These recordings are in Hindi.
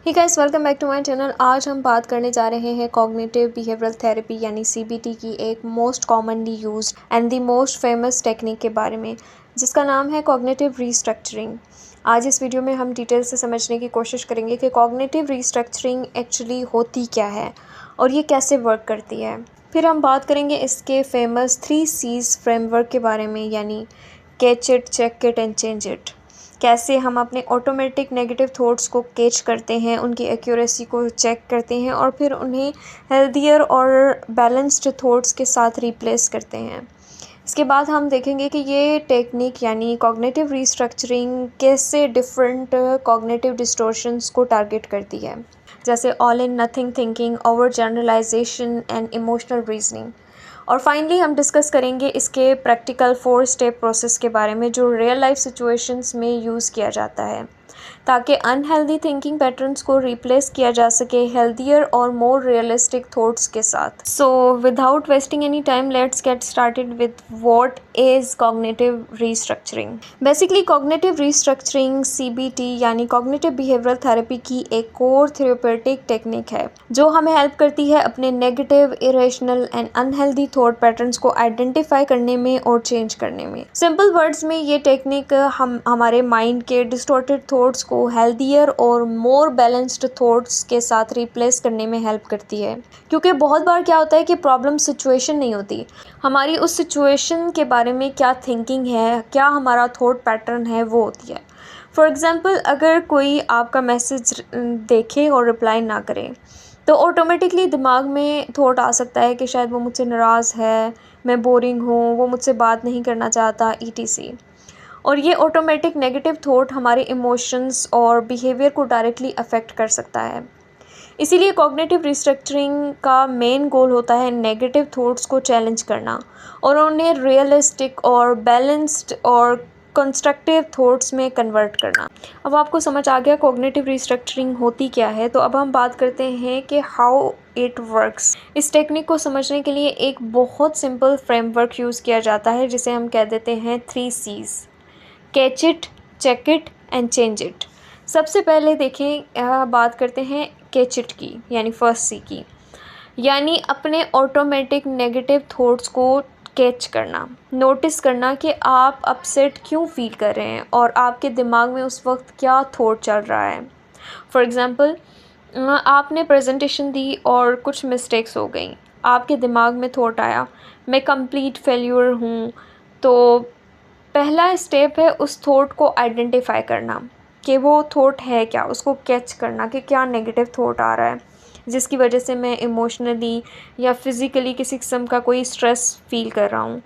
Hey guys, welcome back to my channel. आज हम बात करने जा रहे हैं कॉग्निटिव बिहेवियरल थेरेपी यानी सीबीटी की एक most commonly used and the most famous technique के बारे में, जिसका नाम है कॉग्निटिव रीस्ट्रक्चरिंग। आज इस वीडियो में हम डिटेल से समझने की कोशिश करेंगे कि कॉग्निटिव रीस्ट्रक्चरिंग एक्चुअली होती क्या है और ये कैसे वर्क करती है। फिर हम बात करेंगे इसके फेमस 3 C's फ्रेमवर्क के बारे में, यानी catch it, check it and change it. कैसे हम अपने ऑटोमेटिक नेगेटिव थॉट्स को कैच करते हैं, उनकी एक्यूरेसी को चेक करते हैं और फिर उन्हें हेल्दियर और बैलेंस्ड थॉट्स के साथ रिप्लेस करते हैं। इसके बाद हम देखेंगे कि ये टेक्निक यानी कॉग्निटिव रीस्ट्रक्चरिंग कैसे डिफरेंट कॉग्निटिव डिस्टॉर्शंस को टारगेट करती है, जैसे all in nothing thinking, overgeneralisation and emotional reasoning. और फाइनली हम डिस्कस करेंगे इसके प्रैक्टिकल 4 स्टेप प्रोसेस के बारे में, जो रियल लाइफ सिचुएशंस में यूज़ किया जाता है ताकि अनहेल्दी थिंकिंग पैटर्न्स को रिप्लेस किया जा सके हेल्दियर और मोर रियलिस्टिक थॉट्स के साथ। So without wasting any time, let's get started with what is cognitive restructuring. Basically cognitive restructuring CBT यानी कॉग्निटिव बिहेवियरल थेरेपी की एक कोर थेरेप्यूटिक टेक्निक है जो हमें हेल्प करती है अपने negative, irrational and unhealthy thought patterns को आइडेंटिफाई करने में और चेंज करने में। सिंपल वर्ड्स में ये टेक्निक हमारे माइंड के डिस्टॉर्टेड थॉट्स को हेल्दियर और मोर बैलेंस्ड थॉट्स के साथ रिप्लेस करने में हेल्प करती है। क्योंकि बहुत बार क्या होता है कि प्रॉब्लम सिचुएशन नहीं होती, हमारी उस सिचुएशन के बारे में क्या थिंकिंग है, क्या हमारा थॉट पैटर्न है, वो होती है। फॉर एग्ज़ाम्पल, अगर कोई आपका मैसेज देखे और रिप्लाई ना करे तो ऑटोमेटिकली दिमाग में थॉट आ सकता है कि शायद वो मुझसे नाराज़ है, मैं बोरिंग हूँ, वो मुझसे बात नहीं करना चाहता, ETC। और ये ऑटोमेटिक नेगेटिव थॉट हमारे इमोशंस और बिहेवियर को डायरेक्टली अफेक्ट कर सकता है। इसीलिए कॉग्निटिव रिस्ट्रक्चरिंग का मेन गोल होता है नेगेटिव थॉट्स को चैलेंज करना और उन्हें रियलिस्टिक और बैलेंस्ड और कंस्ट्रक्टिव थॉट्स में कन्वर्ट करना। अब आपको समझ आ गया कॉग्निटिव रिस्ट्रक्चरिंग होती क्या है, तो अब हम बात करते हैं कि हाउ इट वर्क्स। इस टेक्निक को समझने के लिए एक बहुत सिंपल फ्रेमवर्क यूज़ किया जाता है जिसे हम कह देते हैं 3 C's: catch it, check it and change it. सबसे पहले देखें, बात करते हैं कैच इट की, यानी फर्स्ट C की, यानी अपने ऑटोमेटिक नेगेटिव थॉट्स को कैच करना, नोटिस करना कि आप अपसेट क्यों फील कर रहे हैं और आपके दिमाग में उस वक्त क्या थॉट चल रहा है। फॉर एग्ज़ाम्पल, आपने प्रेजेंटेशन दी और कुछ मिस्टेक्स हो गई, आपके दिमाग में थॉट आया मैं कंप्लीट फेल्यूर हूँ। तो पहला स्टेप है उस थॉट को आइडेंटिफाई करना कि वो थॉट है क्या, उसको कैच करना कि क्या नेगेटिव थॉट आ रहा है जिसकी वजह से मैं इमोशनली या फिज़िकली किसी किस्म का कोई स्ट्रेस फील कर रहा हूँ।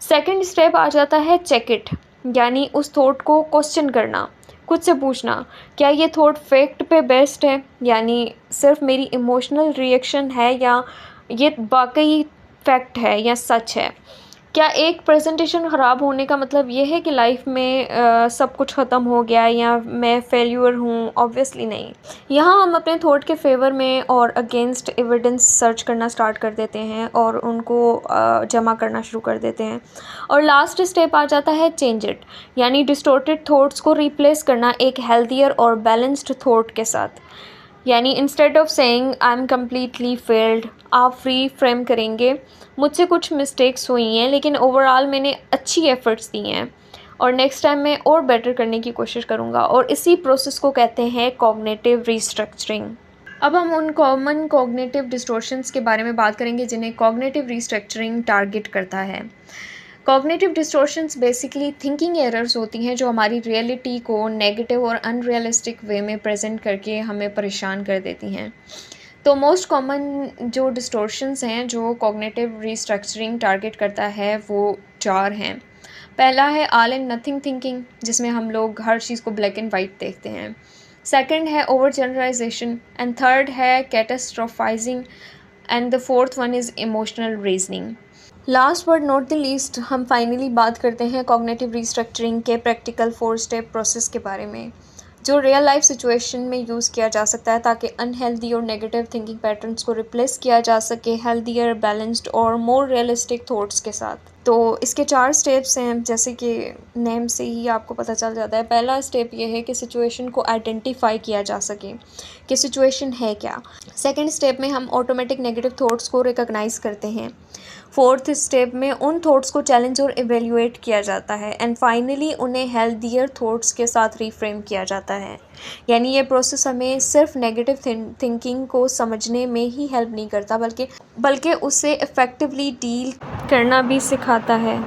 सेकंड स्टेप आ जाता है चेक इट, यानी उस थॉट को क्वेश्चन करना, खुद से पूछना क्या ये थॉट फैक्ट पे बेस्ड है, यानी सिर्फ मेरी इमोशनल रिएक्शन है या ये वाकई फैक्ट है या सच है। क्या एक प्रेजेंटेशन ख़राब होने का मतलब ये है कि लाइफ में सब कुछ ख़त्म हो गया या मैं फेल्यूर हूँ? ऑब्वियसली नहीं। यहाँ हम अपने थॉट के फेवर में और अगेंस्ट एविडेंस सर्च करना स्टार्ट कर देते हैं और उनको जमा करना शुरू कर देते हैं। और लास्ट स्टेप आ जाता है चेंज इट, यानी डिस्टॉर्टेड थॉट्स को रिप्लेस करना एक हेल्दियर और बैलेंस्ड थॉट के साथ। यानी instead of saying I am completely failed, आप फ्री फ्रेम करेंगे मुझसे कुछ मिस्टेक्स हुई हैं लेकिन ओवरऑल मैंने अच्छी एफ़र्ट्स दी हैं और नेक्स्ट टाइम मैं और बेटर करने की कोशिश करूँगा। और इसी प्रोसेस को कहते हैं कॉग्निटिव रीस्ट्रक्चरिंग। अब हम उन कॉमन कॉग्निटिव डिस्टॉर्शंस के बारे में बात करेंगे जिन्हें कॉग्निटिव रीस्ट्रक्चरिंग टारगेट करता है। Cognitive distortions basically thinking errors होती हैं जो हमारी रियलिटी को नेगेटिव और अनरियलिस्टिक वे में प्रेजेंट करके हमें परेशान कर देती हैं। तो मोस्ट कॉमन जो डिस्टॉर्शंस हैं जो कॉग्निटिव रीस्ट्रक्चरिंग टारगेट करता है वो 4 हैं। पहला है ऑल एंड नथिंग थिंकिंग, जिसमें हम लोग हर चीज़ को ब्लैक एंड वाइट देखते हैं। सेकंड है ओवर जनरलाइजेशन एंड थर्ड है catastrophising and the fourth one is emotional reasoning. Last but not the least, हम फाइनली बात करते हैं कॉग्निटिव रीस्ट्रक्चरिंग के प्रैक्टिकल 4 स्टेप प्रोसेस के बारे में, जो रियल लाइफ सिचुएशन में यूज़ किया जा सकता है ताकि अनहेल्दी और नेगेटिव थिंकिंग पैटर्न्स को रिप्लेस किया जा सके हेल्दियर, बैलेंस्ड और मोर रियलिस्टिक थॉट्स के साथ। तो इसके 4 स्टेप्स हैं, जैसे कि नेम से ही आपको पता चल जाता है। पहला स्टेप ये है कि सिचुएशन को आइडेंटिफ़ाई किया जा सके कि सिचुएशन है क्या। सेकंड स्टेप में हम ऑटोमेटिक नेगेटिव थॉट्स को रिकॉग्नाइज़ करते हैं। फोर्थ स्टेप में उन थॉट्स को चैलेंज और इवेल्युएट किया जाता है एंड फाइनली उन्हें हेल्दियर थॉट्स के साथ रिफ्रेम किया जाता है। यानी ये प्रोसेस हमें सिर्फ नेगेटिव थिंकिंग को समझने में ही हेल्प नहीं करता, बल्कि उससे इफ़ेक्टिवली डील करना भी सिखाता है।